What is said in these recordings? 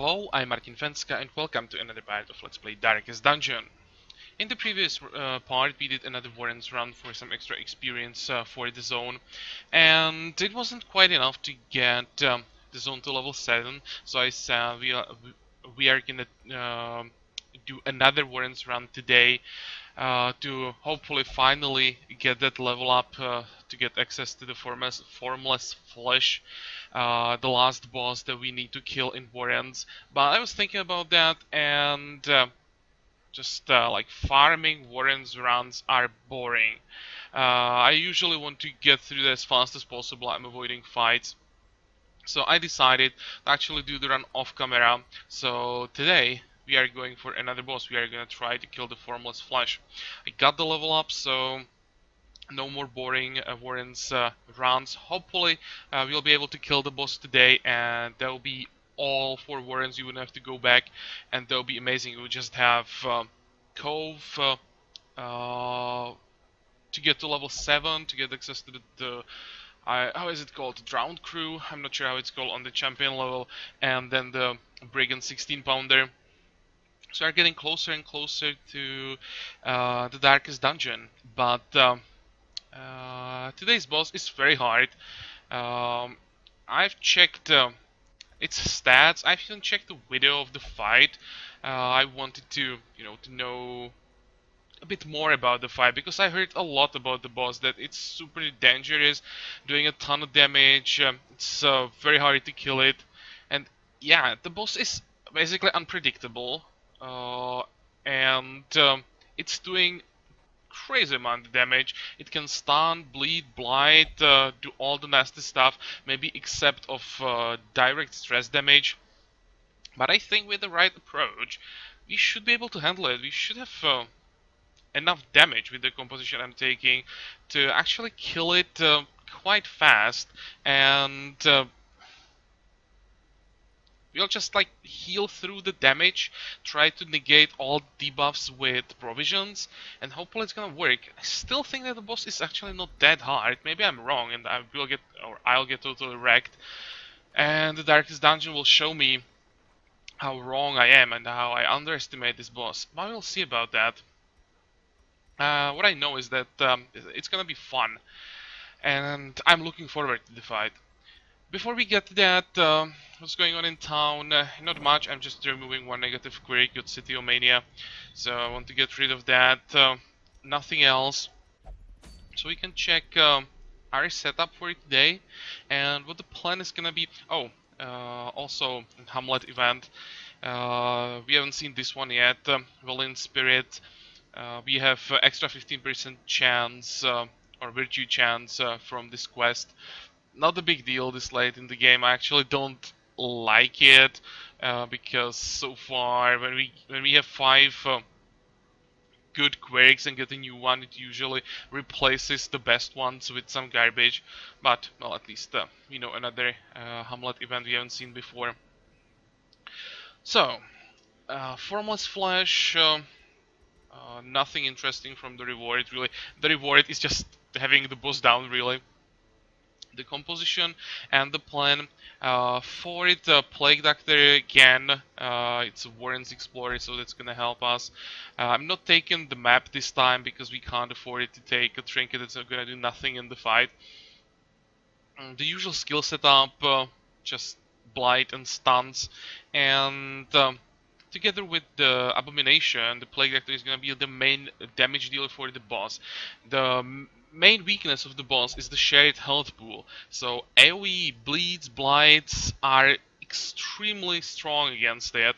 Hello, I'm Martin Fencka and welcome to another part of Let's Play Darkest Dungeon. In the previous part we did another Warren's run for some extra experience for the zone, and it wasn't quite enough to get the zone to level 7, so I said we are gonna do another Warren's run today to hopefully finally get that level up to get access to the Formless Flesh, the last boss that we need to kill in Warrens. But I was thinking about that, and just like farming Warrens runs are boring. I usually want to get through that as fast as possible. I'm avoiding fights. So I decided to actually do the run off camera. So today we are going for another boss. We are gonna try to kill the Formless Flesh. I got the level up, so no more boring Warren's runs. Hopefully we'll be able to kill the boss today, and that will be all for Warrens. You wouldn't have to go back, and that will be amazing. We just have Cove to get to level 7 to get access to the how is it called? Drowned Crew? I'm not sure how it's called on the champion level, and then the Brigand 16 pounder. So we're getting closer and closer to the Darkest Dungeon, but today's boss is very hard. I've checked its stats. I've even checked the video of the fight. I wanted to, to know a bit more about the fight because I heard a lot about the boss, that it's super dangerous, doing a ton of damage. It's very hard to kill it, and yeah, the boss is basically unpredictable, and it's doing crazy amount of damage. It can stun, bleed, blight, do all the nasty stuff, maybe except of direct stress damage. But I think with the right approach, we should be able to handle it. We should have enough damage with the composition I'm taking to actually kill it quite fast, and we'll just like heal through the damage, try to negate all debuffs with provisions, and hopefully it's gonna work. I still think that the boss is actually not that hard. Maybe I'm wrong and I'll get totally wrecked, and the Darkest Dungeon will show me how wrong I am and how I underestimate this boss. But we'll see about that. What I know is that it's gonna be fun, and I'm looking forward to the fight. Before we get to that, what's going on in town? Not much. I'm just removing one negative query, Good City Omania. So I want to get rid of that. Nothing else. So we can check our setup for today and what the plan is gonna be. Oh, also Hamlet event. We haven't seen this one yet. Well in Spirit. We have extra 15% chance or virtue chance from this quest. Not a big deal this late in the game. I actually don't like it because so far when we have 5 good quirks and get a new one, it usually replaces the best ones with some garbage. But well, at least we know another Hamlet event we haven't seen before. So Formless Flesh. Nothing interesting from the reward, really. The reward is just having the boss down, really. The composition and the plan for it, Plague Doctor again. It's a Warren's Explorer, so that's gonna help us. I'm not taking the map this time because we can't afford it to take a trinket that's gonna do nothing in the fight. The usual skill setup, just blight and stuns, and together with the Abomination, the Plague Doctor is going to be the main damage dealer for the boss. The main weakness of the boss is the shared health pool. So AoE, bleeds, blights are extremely strong against it.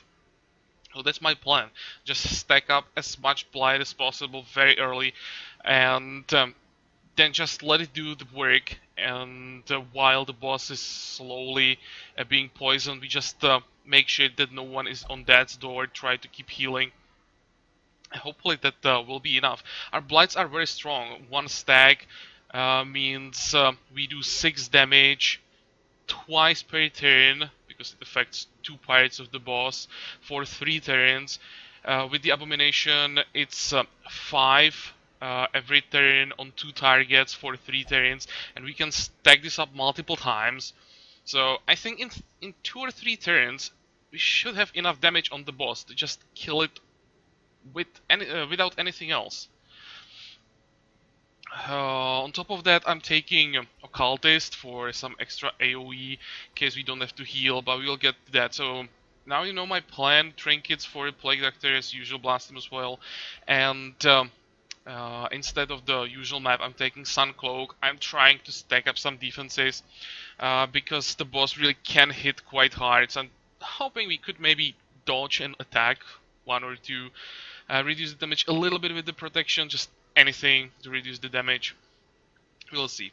So that's my plan. Just stack up as much blight as possible very early, and then just let it do the work. And while the boss is slowly being poisoned, we just make sure that no one is on death's door, try to keep healing. Hopefully that will be enough. Our blights are very strong. 1 stack means we do 6 damage twice per turn, because it affects 2 parts of the boss, for 3 turns. With the Abomination, it's 5 every turn on 2 targets for 3 turns, and we can stack this up multiple times. So I think in 2 or 3 turns, we should have enough damage on the boss to just kill it without anything else. On top of that, I'm taking Occultist for some extra AoE in case we don't have to heal, but we'll get to that. So now you know my plan. Trinkets for Plague Doctor as usual, blast him as well. And instead of the usual map, I'm taking Sun Cloak. I'm trying to stack up some defenses because the boss really can hit quite hard. So I'm hoping we could maybe dodge an attack, one or two, reduce the damage a little bit with the protection, just anything to reduce the damage. We'll see.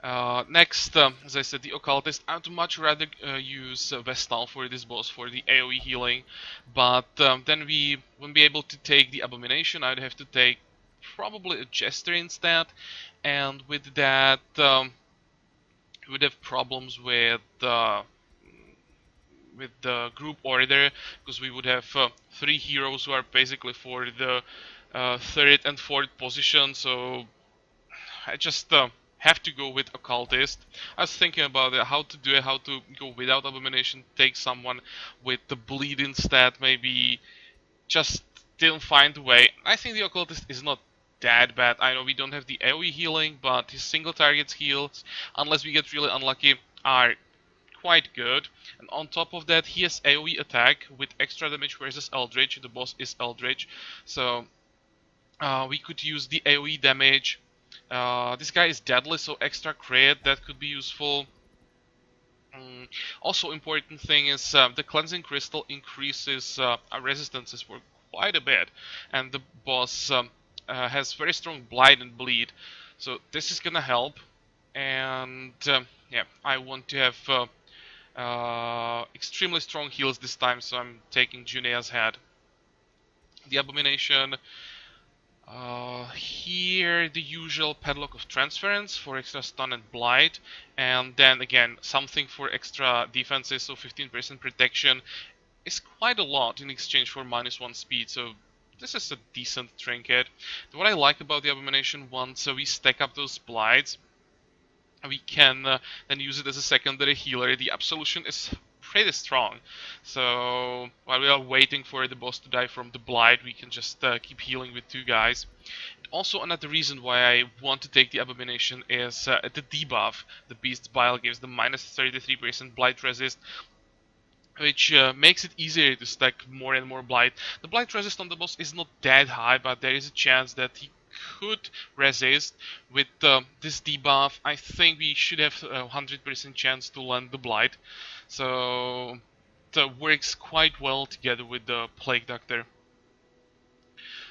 Next, as I said, the Occultist. I would much rather use Vestal for this boss for the AoE healing, but then we won't be able to take the Abomination. I'd have to take probably a Jester instead, and with that, we would have problems with the group order, because we would have three heroes who are basically for the third and fourth position, so I just have to go with Occultist. I was thinking about it, how to do it, how to go without Abomination, take someone with the Bleed instead, maybe just didn't find a way. I think the Occultist is not that bad. I know we don't have the AoE healing, but his single targets heals, unless we get really unlucky, are quite good. And on top of that, he has AoE attack with extra damage versus Eldritch. The boss is Eldritch, so we could use the AoE damage. This guy is deadly, so extra crit, that could be useful. Also important thing is the Cleansing Crystal increases our resistances for quite a bit, and the boss has very strong Blight and Bleed, so this is gonna help. And yeah, I want to have extremely strong heals this time, so I'm taking Junea's head. The Abomination. Here the usual Padlock of Transference for extra stun and blight, and then again something for extra defenses, so 15% protection is quite a lot in exchange for -1 speed, so this is a decent trinket. What I like about the Abomination, once we stack up those blights, we can then use it as a secondary healer. The Absolution is pretty strong, so while we are waiting for the boss to die from the blight, we can just keep healing with two guys. Also, another reason why I want to take the Abomination is the debuff. The Beast's Bile gives the -33% blight resist, which makes it easier to stack more and more blight. The blight resist on the boss is not that high, but there is a chance that he could resist. With this debuff, I think we should have a 100% chance to land the blight, so that works quite well together with the Plague Doctor.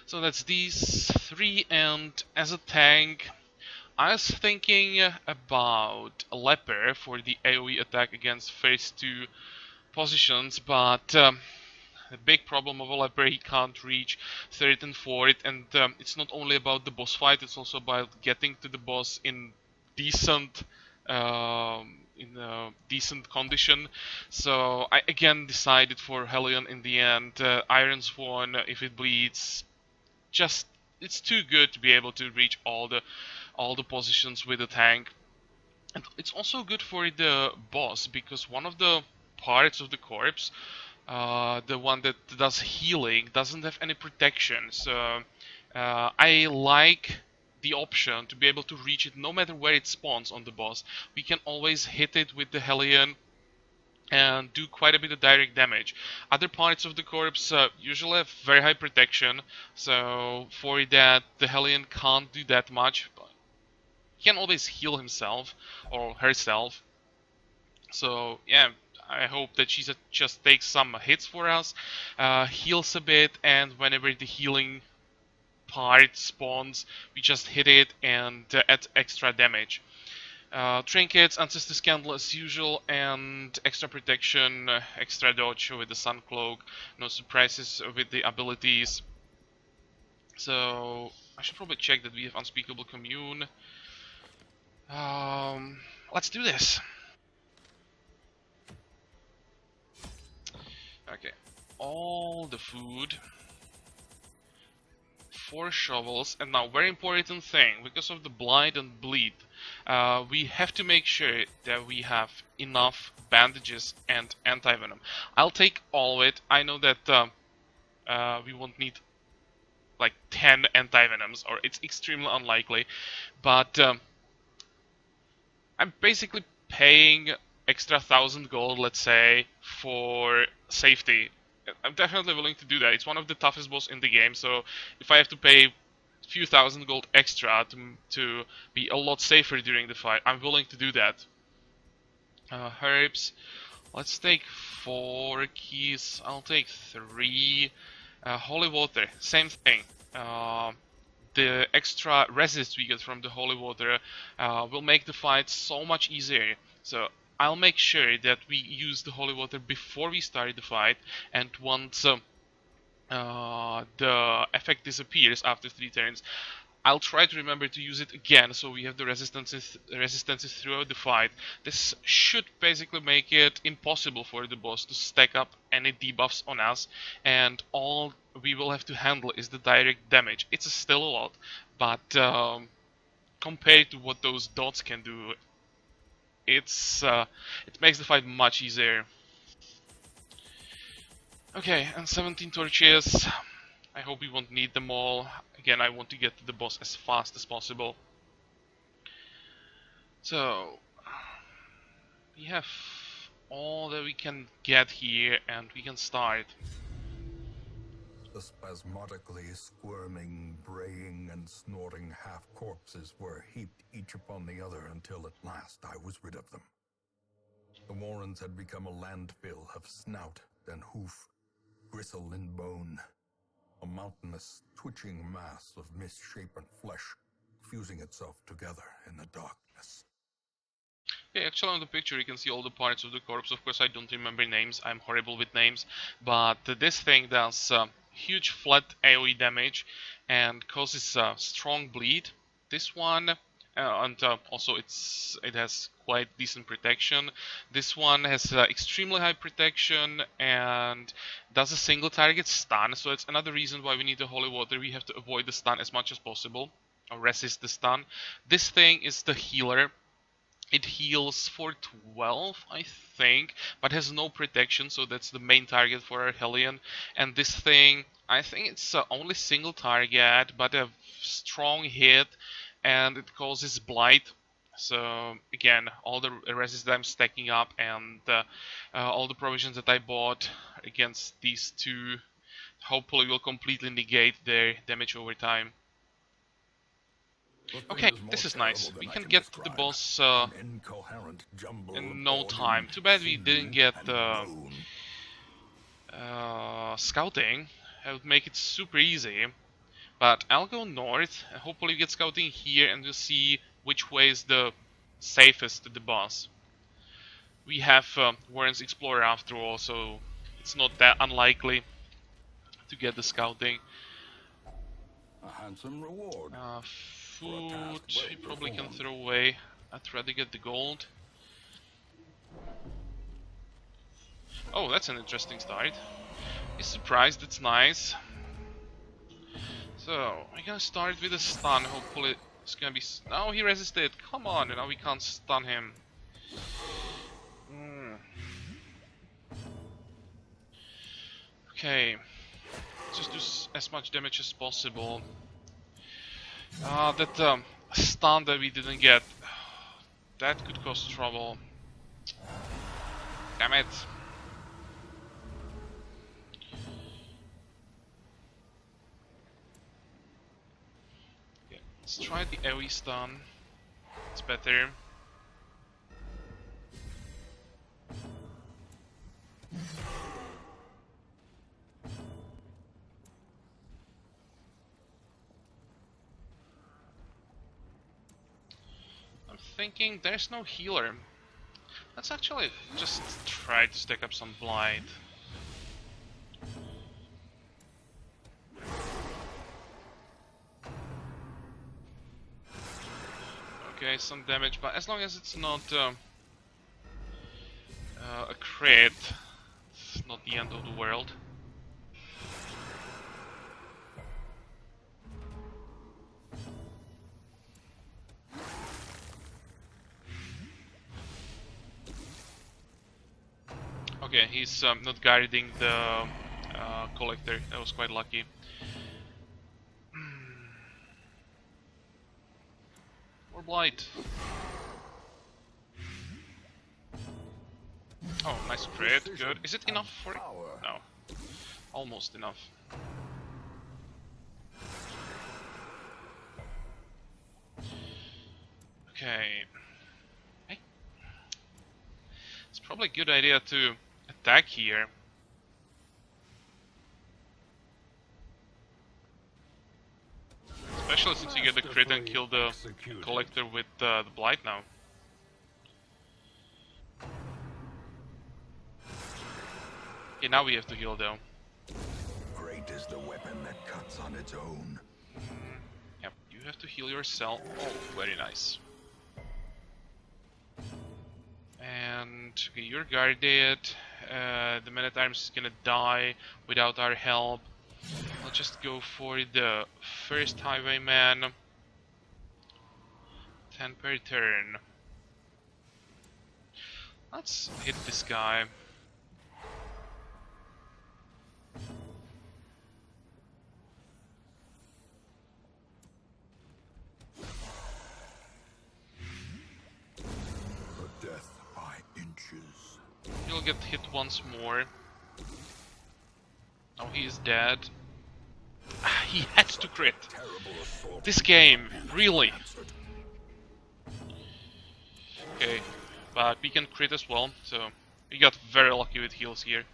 So that's these three, and as a tank, I was thinking about a Leper for the AoE attack against phase 2 positions, but the big problem of a Leper, he can't reach third and fourth, and it's not only about the boss fight, it's also about getting to the boss in decent decent condition. So I again decided for Hellion in the end. Iron Swan, if it bleeds, just it's too good to be able to reach all the positions with a tank. And it's also good for the boss, because one of the parts of the corpse, the one that does healing, doesn't have any protection. So I like the option to be able to reach it no matter where it spawns on the boss. We can always hit it with the Hellion and do quite a bit of direct damage. Other parts of the corpse usually have very high protection, so for that the Hellion can't do that much. He can always heal himself or herself. So yeah, I hope that she just takes some hits for us, heals a bit, and whenever the healing part spawns, we just hit it and add extra damage. Trinkets, Ancestor's Candle as usual, and extra protection, extra dodge with the Sun Cloak, no surprises with the abilities. So I should probably check that we have Unspeakable Commune. Let's do this. Okay, all the food, 4 shovels, and now very important thing, because of the blight and bleed, we have to make sure that we have enough bandages and anti-venom. I'll take all of it. I know that we won't need like 10 anti-venoms, or it's extremely unlikely, but I'm basically paying extra 1,000 gold, let's say, for safety. I'm definitely willing to do that. It's one of the toughest boss in the game, so if I have to pay a few thousand gold extra to be a lot safer during the fight, I'm willing to do that. Herbs. Let's take 4 keys. I'll take 3. Holy water, same thing. The extra resist we get from the holy water will make the fight so much easier. So I'll make sure that we use the holy water before we start the fight, and once the effect disappears after 3 turns, I'll try to remember to use it again, so we have the resistances throughout the fight. This should basically make it impossible for the boss to stack up any debuffs on us, and all we will have to handle is the direct damage. It's still a lot, but compared to what those dots can do, it makes the fight much easier. Okay, and 17 torches. I hope we won't need them all. Again, I want to get to the boss as fast as possible. So, we have all that we can get here, and we can start. The spasmodically squirming, braying, and snorting half-corpses were heaped each upon the other until at last I was rid of them. The warrens had become a landfill of snout and hoof, gristle and bone. A mountainous, twitching mass of misshapen flesh, fusing itself together in the darkness. Okay, actually on the picture you can see all the parts of the corpse. Of course I don't remember names, I'm horrible with names, but this thing does huge flat AoE damage and causes strong bleed. This one, and also it has quite decent protection. This one has extremely high protection and does a single target stun, so it's another reason why we need the holy water. We have to avoid the stun as much as possible, or resist the stun. This thing is the healer. It heals for 12, I think, but has no protection, so that's the main target for our Hellion. And this thing, I think it's only single target, but a strong hit, and it causes blight. So again, all the resist that I'm stacking up, and all the provisions that I bought against these two, hopefully will completely negate their damage over time. Okay, this is nice. We can get to the boss in no time. Too bad we didn't get scouting. That would make it super easy. But I'll go north, and hopefully we get scouting here, and we'll see which way is the safest to the boss. We have Warren's Explorer after all, so it's not that unlikely to get the scouting. A handsome reward. Food we probably can throw away. I'd rather get the gold. Oh, that's an interesting start. He's surprised, it's nice. So, we're gonna start with a stun, hopefully it's gonna be... No, he resisted, come on, now we can't stun him. Okay, just do as much damage as possible. That stun that we didn't get, that could cause trouble. Damn it. Okay, let's try the AoE stun. It's better. I'm thinking there's no healer. Let's actually just try to stack up some blight. Okay, some damage, but as long as it's not a crit, it's not the end of the world. he's not guarding the collector. That was quite lucky. More blight. Oh, nice crit. Good. Is it enough for it? No. Almost enough. Okay. Hey. It's probably a good idea to attack here. Especially since you get the crit and kill the collector with the blight now. Okay, now we have to heal though. Great is the weapon that cuts on its own. Yep, you have to heal yourself. Oh, very nice. And okay, you're guarded. The Man-at-Arms is gonna die without our help. I'll just go for the first Highwayman. 10 per turn. Let's hit this guy. Death by inches. He'll get hit once more. Oh, he is dead. He had to crit. This game, really. Okay, but we can crit as well, so we got very lucky with heals here.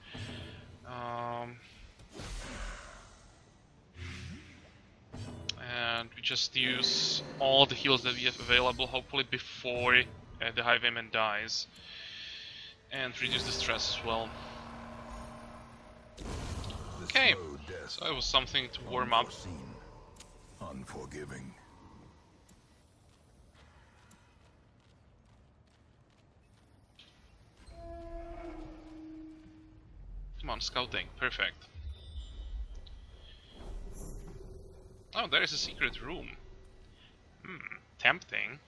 And we just use all the heals that we have available, hopefully before the Highwayman dies. And reduce the stress as well. Okay, so it was something to warm up. Unforgiving. Come on, scouting, perfect. Oh, there is a secret room. Tempting.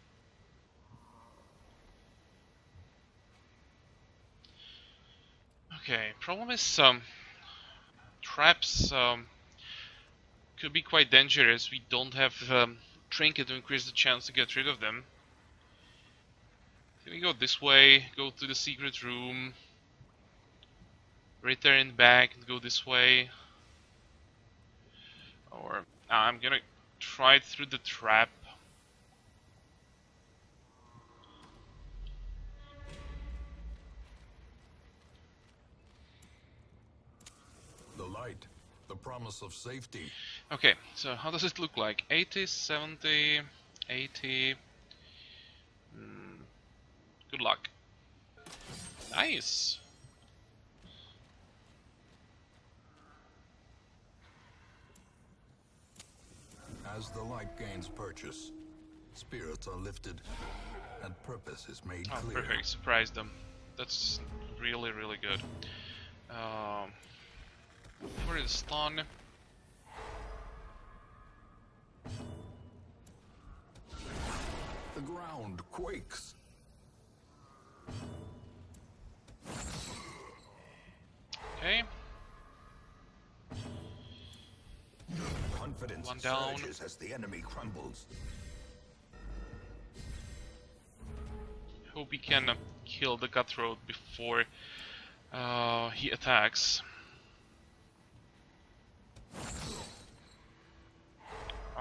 Okay, problem is traps could be quite dangerous. We don't have trinket to increase the chance to get rid of them. Can we go this way, go to the secret room, return back and go this way? Or I'm gonna try it through the trap. The light, the promise of safety. Okay, so how does it look like? 80, 70, 80. Good luck. Nice. As the light gains purchase, spirits are lifted, and purpose is made clear. Perfect, surprised them. That's really, really good. Where is stun? The ground quakes. Okay. Confidence One down. surges as the enemy crumbles. Hope we can kill the cutthroat before he attacks.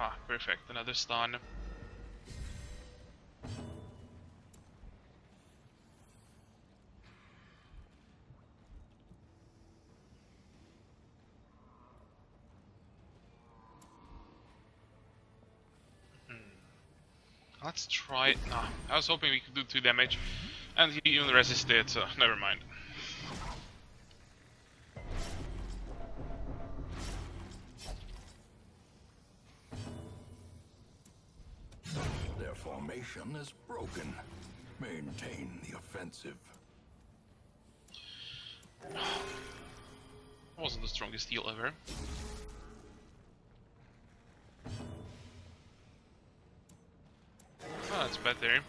Ah, perfect. Another stun. Let's try. Ah, I was hoping we could do 2 damage, and he even resisted, so never mind. Their formation is broken. Maintain the offensive. Wasn't the strongest heal ever. Oh, that's better.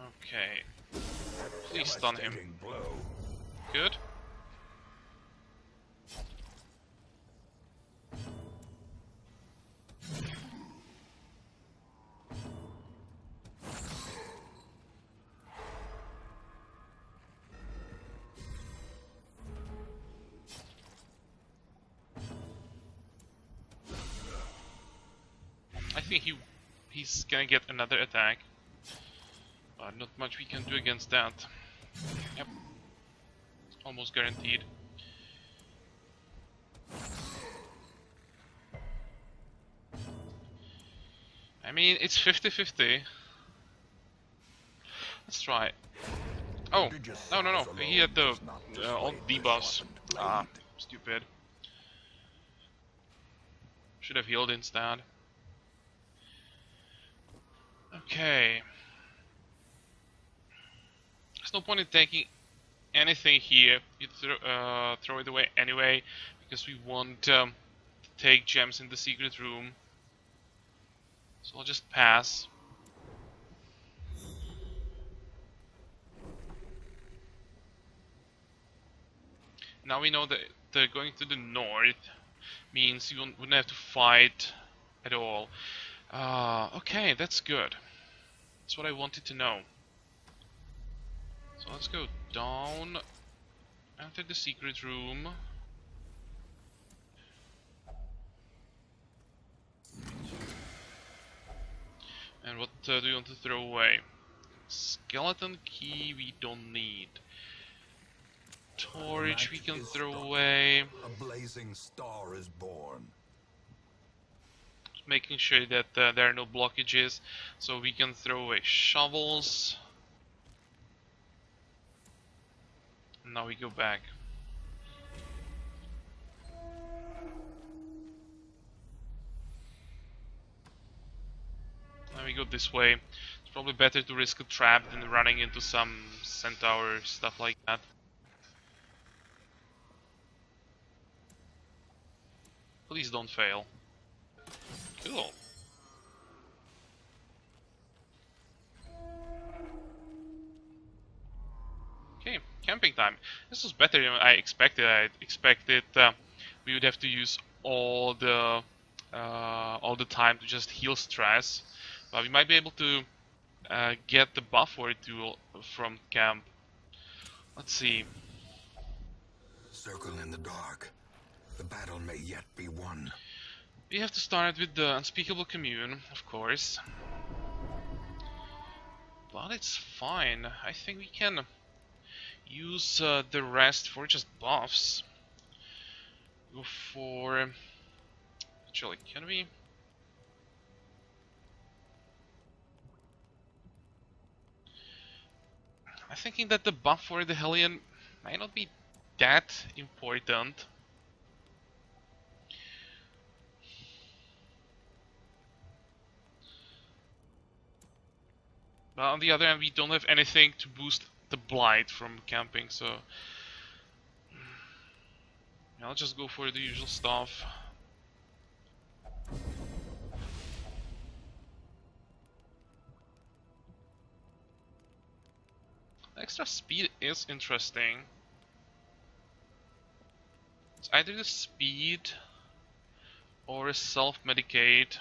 Okay. Please stun him. Devastating blow. Good. I think he's gonna get another attack. But not much we can do against that. Yep. Almost guaranteed. I mean, it's 50-50. Let's try. Oh, no. He had the all debuffs. Ah, stupid. Should have healed instead. Okay. There's no point in taking anything here. You throw it away anyway, because we want to take gems in the secret room. So I'll just pass. Now we know that they're going to the north, means you wouldn't have to fight at all. Okay, that's good. That's what I wanted to know. So let's go down, enter the secret room. And what do you want to throw away? Skeleton key we don't need. Torch we can throw away. A blazing star is born. Making sure that there are no blockages, so we can throw away shovels. Now we go back. Now we go this way. It's probably better to risk a trap than running into some centaur stuff like that. Please don't fail. Cool. Okay, camping time. This was better than I expected. I expected we would have to use all the time to just heal stress, but we might be able to get the buffer tool from camp. Let's see. Circle in the dark. The battle may yet be won. We have to start with the unspeakable commune, of course. But it's fine. I think we can use the rest for just buffs. Go for... Actually, can we? I'm thinking that the buff for the Hellion might not be that important. But on the other hand, we don't have anything to boost the blight from camping, so I'll just go for the usual stuff. Extra speed is interesting. It's either the speed or a self-medicate.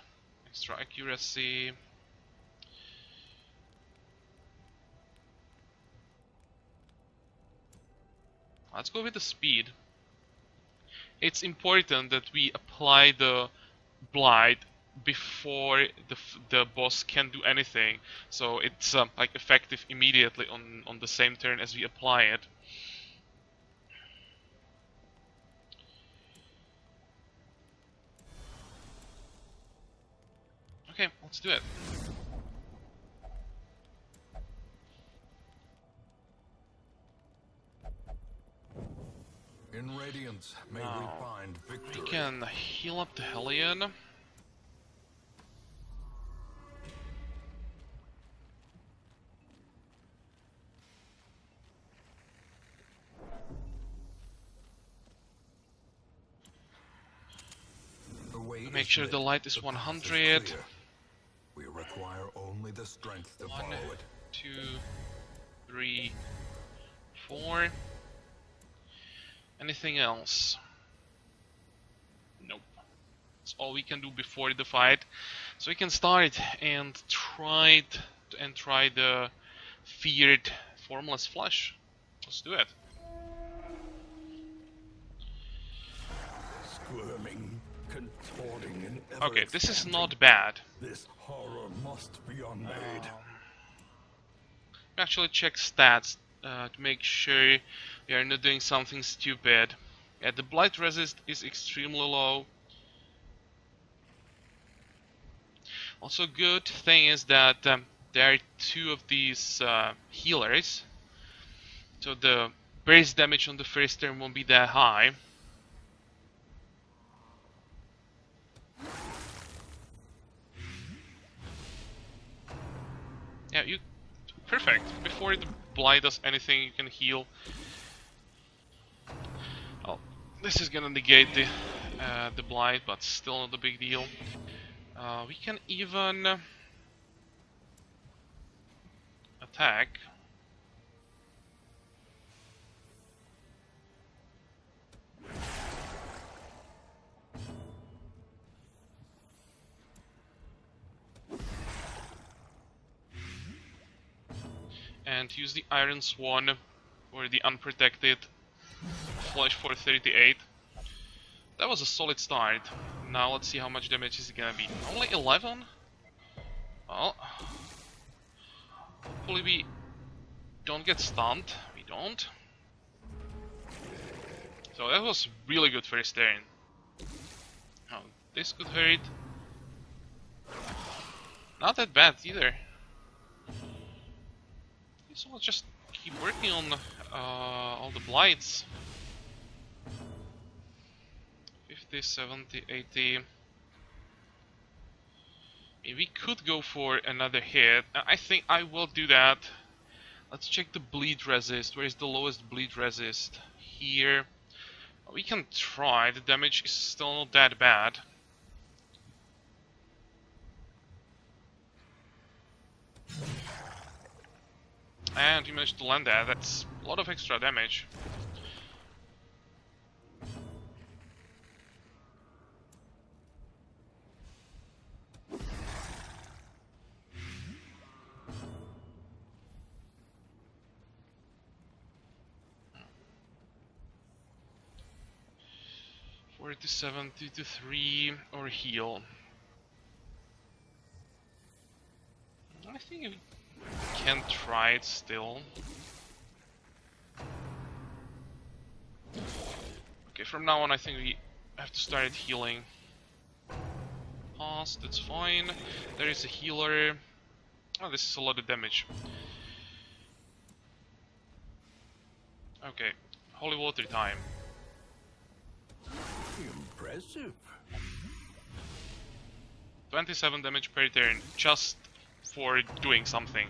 Extra accuracy. Let's go with the speed. It's important that we apply the blight before the boss can do anything, so it's like effective immediately on the same turn as we apply it. Okay, let's do it. In Radiance, may we find victory. We can heal up the Hellion. Make sure the light is 100. We require only the strength to follow it. 2, 3, 4. Anything else? Nope. That's all we can do before the fight. So we can start and try the feared Formless Flesh. Let's do it. Squirming, contorting, and Okay, this is ever-expanding. not bad. This horror must be unmade. Actually check stats to make sure we are not doing something stupid. Yeah, the blight resist is extremely low. Also, good thing is that there are 2 of these healers, so the base damage on the first turn won't be that high. Yeah, you perfect. Before the blight does anything, you can heal. Oh, this is gonna negate the blight, but still not a big deal. We can even attack. And use the Iron Swan or the unprotected flesh for 38. That was a solid start. Now let's see how much damage is gonna be. Only 11? Well, hopefully we don't get stunned. We don't. So that was really good first turn. Oh, this could hurt. Not that bad either. So let's just keep working on all the blights. 50, 70, 80. We could go for another hit. I think I will do that. Let's check the bleed resist. Where is the lowest bleed resist? Here. We can try. The damage is still not that bad. And we managed to land that. That's a lot of extra damage. To 70 to 3 or heal. I think we can try it still. Okay, from now on I think we have to start healing. Pause, that's fine. There is a healer. Oh, this is a lot of damage. Okay, holy water time. Impressive. 27 damage per turn, just for doing something.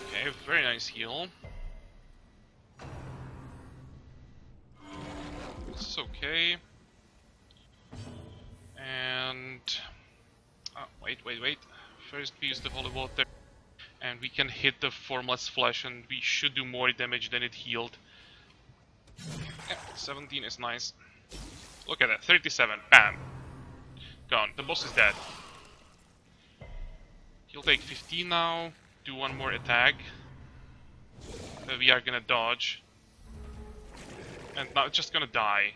Okay, very nice heal. This is okay. And... wait. First we use the holy water. And we can hit the Formless Flesh and we should do more damage than it healed. Yeah, 17 is nice. Look at that, 37, bam. Gone, the boss is dead. He'll take 15 now, do one more attack. We are gonna dodge. And now it's just gonna die.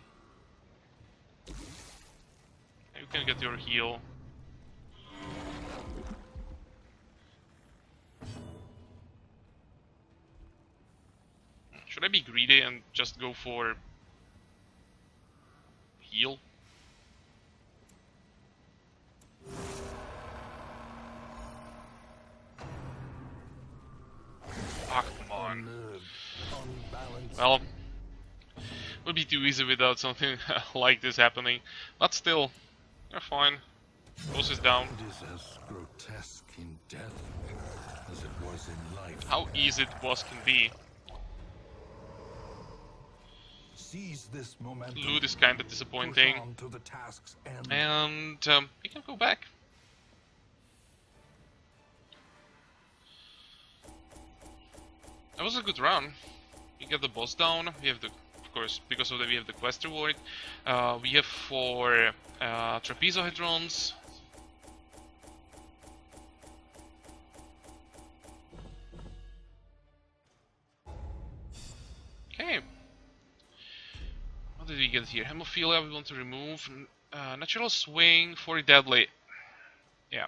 You can get your heal. Should I be greedy and just go for heal? Ah, come on. Well, Would be too easy without something like this happening. But still, you're fine. Boss is down. It is as grotesque in death as it was in life. How easy the boss can be. Seize this momentum. Loot is kinda disappointing. Push on to the task's end. And we can go back. That was a good run. We get the boss down. We have the, of course, because of that we have the quest reward. We have 4 trapezohedrons. Okay. What did we get here? Hemophilia we want to remove. Natural swing for deadly. Yeah.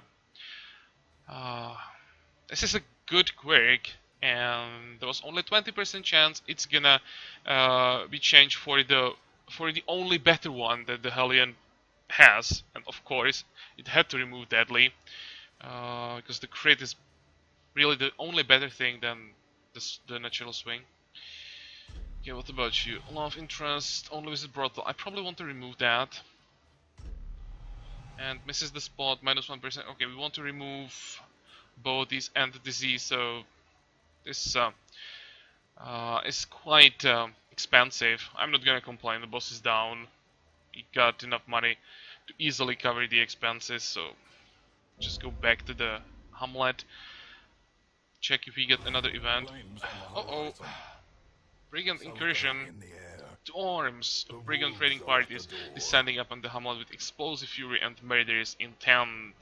This is a good quirk, and there was only 20% chance it's gonna be changed for the only better one that the Hellion has, and of course it had to remove deadly because the crit is really the only better thing than the natural swing. Okay, what about you? Love interest, only visit brothel. I probably want to remove that. And misses the spot, -1%. Okay, we want to remove bodies and the disease, so this is quite expensive. I'm not gonna complain, the boss is down. He got enough money to easily cover the expenses, so just go back to the Hamlet. Check if we get another event. Uh-oh. Brigand incursion. To arms. Brigand trading parties descending upon the Hamlet with explosive fury and murderous intent.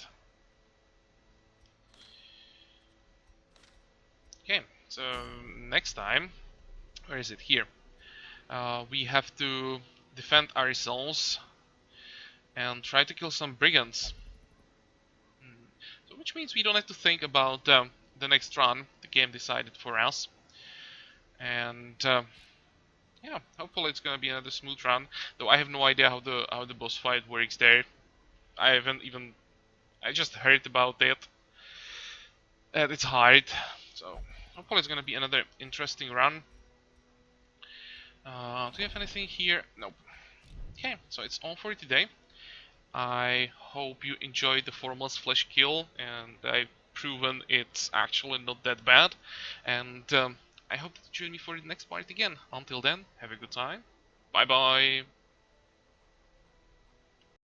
Okay, so next time, where is it? Here. We have to defend ourselves and try to kill some brigands. So, which means we don't have to think about the next run. The game decided for us. And yeah, hopefully it's gonna be another smooth run. Though I have no idea how the boss fight works there. I just heard about it. And it's hard. So hopefully it's gonna be another interesting run. Do you have anything here? Nope. Okay, so it's all for today. I hope you enjoyed the Formless Flesh kill, and I've proven it's actually not that bad. And I hope that you join me for the next part again. Until then, have a good time. Bye bye.